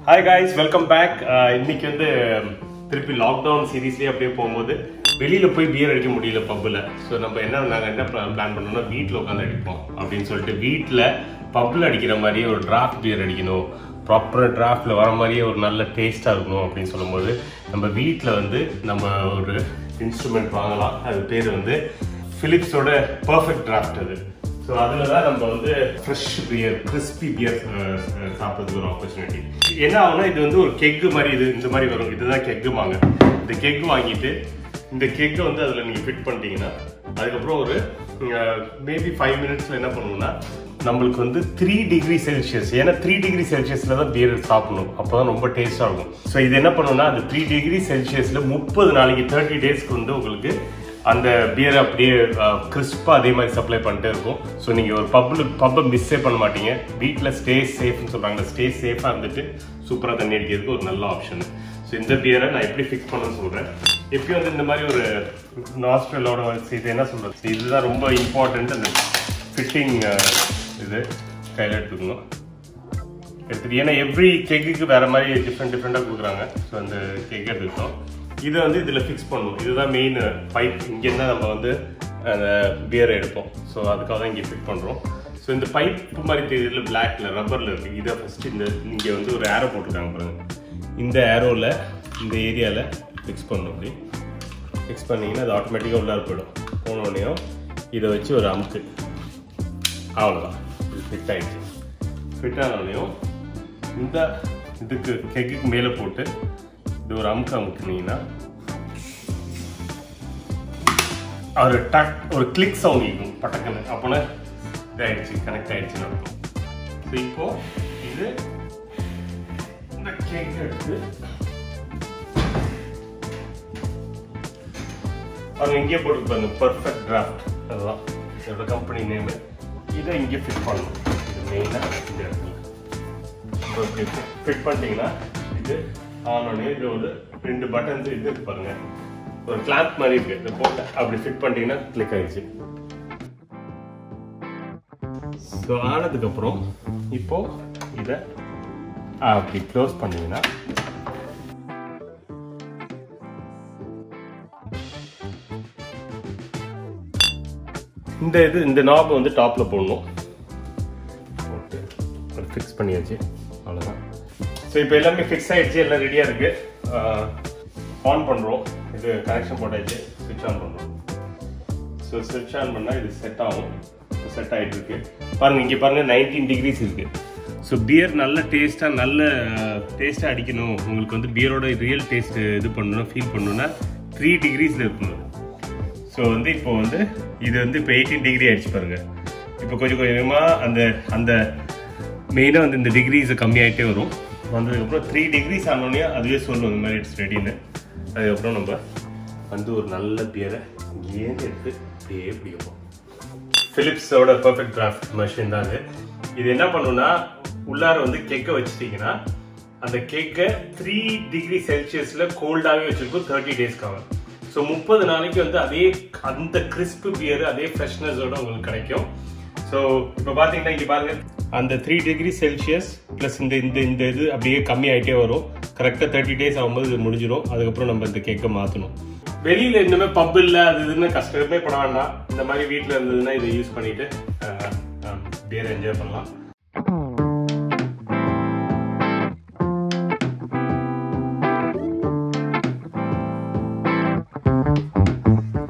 Hi guys, welcome back. இன்னைக்கு வந்து திருப்பி லாக்டவுன் சீரீஸ்லயே அப்படியே போகும்போது வெளியில போய் பியர் அடிக்க முடியல பப்ல. சோ நம்ம என்ன பிளான் பண்ணோம்னா வீட்ல உட்கார்ந்து அடிப்போம் அப்படினு சொல்லிட்டு வீட்ல பப்ல அடிக்கிற மாதிரி ஒரு டிராஃப்ட் பியர் அடிக்கணும். ப்ராப்பர் டிராஃப்ட்ல வர மாதிரியே ஒரு நல்ல டேஸ்டா இருக்கணும் அப்படினு சொல்லும்போது நம்ம வீட்ல வந்து நம்ம ஒரு இன்ஸ்ட்ருமென்ட் வாங்கலாம். அது பேர் வந்து Philipsோட Perfect Draught அது. So அதுல தான் நம்ம வந்து ஃப்ரெஷ் பியர் கிறிஸ்பி பியர் சாப்பிட்றதுக்கு ஒரு ஆப்பர்ச்சுனிட்டி. என்ன ஆகும்னா இது வந்து ஒரு கெக் மாதிரி இந்த மாதிரி வரும். இதுதான் கெக்குமாங்க. இந்த கெக் வாங்கிட்டு இந்த கெக்கை வந்து அதில் நீங்கள் ஃபிட் பண்ணிட்டீங்கன்னா அதுக்கப்புறம் ஒரு மேபி 5 மினிட்ஸில் என்ன பண்ணுவோம்னா நம்மளுக்கு வந்து 3 டிகிரி செல்சியஸ், ஏன்னா 3 டிகிரி செல்சியஸில் தான் பியர் சாப்பிடணும், அப்போ தான் ரொம்ப டேஸ்டாக இருக்கும். ஸோ இது என்ன பண்ணுவோம்னா அந்த 3 டிகிரி செல்சியஸில் 30 நாளைக்கு 30 டேஸ்க்கு வந்து உங்களுக்கு அந்த பியரை அப்படியே கிறிஸ்பாக அதே மாதிரி சப்ளை பண்ணிட்டே இருக்கும். ஸோ நீங்கள் ஒரு பப்பை மிஸ்ஸே பண்ண மாட்டீங்க. வீட்டில் ஸ்டே சேஃப்னு சொல்கிறாங்க. ஸ்டே சேஃபாக இருந்துட்டு சூப்பராக தண்ணி அடிக்கிறதுக்கு ஒரு நல்ல ஆப்ஷன். ஸோ இந்த பியரை நான் எப்படி ஃபிக்ஸ் பண்ணணும்னு சொல்கிறேன். எப்பயும் வந்து இந்த மாதிரி ஒரு நாஸ்ட்ரலோட இது என்ன சொல்கிறது, இதுதான் ரொம்ப இம்பார்ட்டண்ட். அந்த ஃபிட்டிங் இது கையில் எடுத்துக்கணும். எடுத்துட்டு ஏன்னா எவ்ரி கேக்குக்கு வேறு மாதிரி டிஃப்ரெண்ட்டாக கொடுக்குறாங்க. ஸோ அந்த கேக் எடுத்துக்கிட்டோம். இதை வந்து இதில் ஃபிக்ஸ் பண்ணுவோம். இதுதான் மெயின் பைப். இங்கேருந்து நம்ம வந்து அந்த பியரை எடுப்போம். ஸோ அதுக்காக தான் இங்கே ஃபிட் பண்ணுறோம். ஸோ இந்த பைப்பு மாதிரி தெரியுதுல, பிளாக்ல ரப்பரில் இருக்குது. இதை ஃபஸ்ட்டு இங்கே வந்து ஒரு ஏரோ போட்டிருக்காங்க பாருங்க. இந்த ஏரோவில் இந்த ஏரியாவில் ஃபிக்ஸ் பண்ணணும். அப்படி ஃபிக்ஸ் பண்ணிங்கன்னா அது ஆட்டோமேட்டிக்காக உள்ளார போயிடும். போனோடனையும் இதை வச்சு ஒரு அமுக்கு, அவ்வளோதான், இது ஃபிட் ஆகிடுச்சு. ஃபிட் ஆனோடனையும் இந்த இதுக்கு கெக்குக்கு மேலே போட்டு இது ஒரு அமுக்குனீங்கன்னா ஒரு கிளிக் சவுண்ட் இருக்கும் பட்டக்குன்னு. அப்போனா இதாகிடுச்சு, கனெக்ட் ஆகிடுச்சுன்னு அர்த்தம். ஸோ இப்போ இது இந்த கேக் எடுத்து அவங்க இங்கே போட்டு பாருங்க, பர்ஃபெக்ட் டிராஃப்ட். அதுதான் இதோட கம்பெனி நேமு. இதை இங்கே ஃபிட் பண்ணணும். இது மெயினாக இந்த இடத்துல இப்படி ஃபிட் பண்ணிட்டீங்கன்னா இது ஆனோடனே இதில் ஒரு 2 பட்டன்ஸ் இது பாருங்க, ஒரு கிளாம்ப் மாதிரி இருக்கு. இதை போட்டு அப்படி ஃபிட் பண்ணிட்டீங்கன்னா கிளிக் ஆயிடுச்சு. ஸோ ஆனதுக்கப்புறம் இப்போ இதை அப்படி க்ளோஸ் பண்ணீங்கன்னா இந்த நாப் வந்து டாப்ல போடணும். போட்டு ஒரு ஃபிக்ஸ் பண்ணியாச்சு, அவ்வளோதான். ஸோ இப்போ எல்லாமே ஃபிக்ஸ் ஆகிடுச்சு, எல்லாம் ரெடியாக இருக்குது. ஆன் பண்ணுறோம். இது கனெக்ஷன் போட்டாச்சு, ஸ்விட்ச் ஆன் பண்ணுறோம். ஸோ ஸ்விட்ச் ஆன் பண்ணால் இது செட் ஆகும். செட் ஆகிட்டு இருக்கு பாருங்கள். இங்கே பாருங்கள் 19 டிகிரிஸ் இருக்குது. ஸோ பியர் நல்ல டேஸ்ட்டாக அடிக்கணும், உங்களுக்கு வந்து பியரோட ரியல் டேஸ்ட்டு இது பண்ணணும், ஃபீல் பண்ணணும்னா 3 டிகிரிஸில் இருக்கணும். ஸோ வந்து இப்போ வந்து இது வந்து இப்போ 18 டிகிரி ஆகிடுச்சு பாருங்கள். இப்போ கொஞ்சம் கொஞ்சமாக அந்த மெயினாக வந்து இந்த டிகிரிஸை கம்மியாகிட்டே வரும். வந்ததுக்கப்புறம் 3 டிகிரிஸ் ஆனோடனே அதுவே சொல்லும் இந்த மாதிரி இட்ஸ் ரெடின்னு. அதுக்கப்புறம் நம்ம வந்து ஒரு நல்ல பியரை இங்கேருந்து எடுத்து அப்படியே பிடிப்போம். Philipsோட பர்ஃபெக்ட் டிராஃப்ட் மெஷின் தான் அது. இது என்ன பண்ணுன்னா உள்ளார வந்து கேக்கை வச்சுட்டிங்கன்னா அந்த கேக்கை 3 டிகிரி செல்சியஸில் கோல்டாகவே வச்சுருக்கும் 30 டேஸ்க்காக. ஸோ 30 நாளைக்கு வந்து அந்த கிறிஸ்பு பியர் அதே ஃப்ரெஷ்னஸோட உங்களுக்கு கிடைக்கும். ஸோ இப்போ பார்த்தீங்கன்னா இங்கே பாருங்கள், அந்த 3 டிகிரி செல்சியஸ் ப்ளஸ் இந்த இது அப்படியே கம்மி ஆகிட்டே வரும். கரெக்டாக 30 டேஸ் ஆகும்போது இது முடிஞ்சிடும். அதுக்கப்புறம் நம்ம இந்த கேக்கை மாற்றணும். வெளியில் இன்னுமே பப் இல்லை அது இதுன்னு கஷ்டமே பட வேண்டாம். இந்த மாதிரி வீட்டில் இருந்ததுன்னா இதை யூஸ் பண்ணிவிட்டு பியரை என்ஜாய் பண்ணலாம்.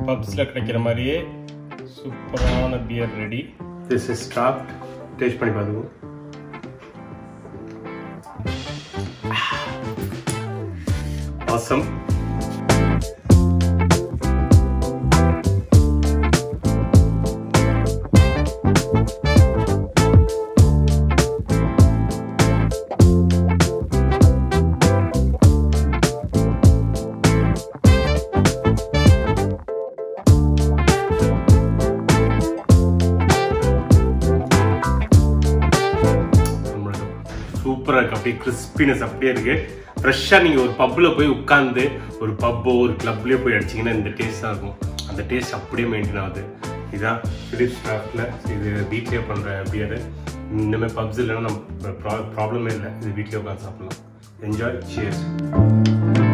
பப்ஸில் கிடைக்கிற மாதிரியே சூப்பரான பியர் ரெடி. This is draught. டேஸ்ட் பண்ணி பார்த்துக்கோ. ஆசம். சூப்பராக இருக்குது. அப்படியே கிறிஸ்பினஸ் அப்படியே இருக்குது. ஃப்ரெஷ்ஷாக நீங்கள் ஒரு பப்பில் போய் உட்காந்து ஒரு பப்போ ஒரு கிளப்லேயே போய் அடிச்சிங்கன்னா இந்த டேஸ்ட் தான் இருக்கும். அந்த டேஸ்ட் அப்படியே மெயின்டைன் ஆகுது. இதுதான் Philips டிராஃப்டில் இது வீட்லேயே பண்ணுற பியர். இனிமேல் பப்ஸ் இல்லைன்னா நம்ம ப்ராப்ளமே இல்லை. இது வீட்லேயே உட்காந்து சாப்பிடலாம். என்ஜாய். சியர்ஸ்.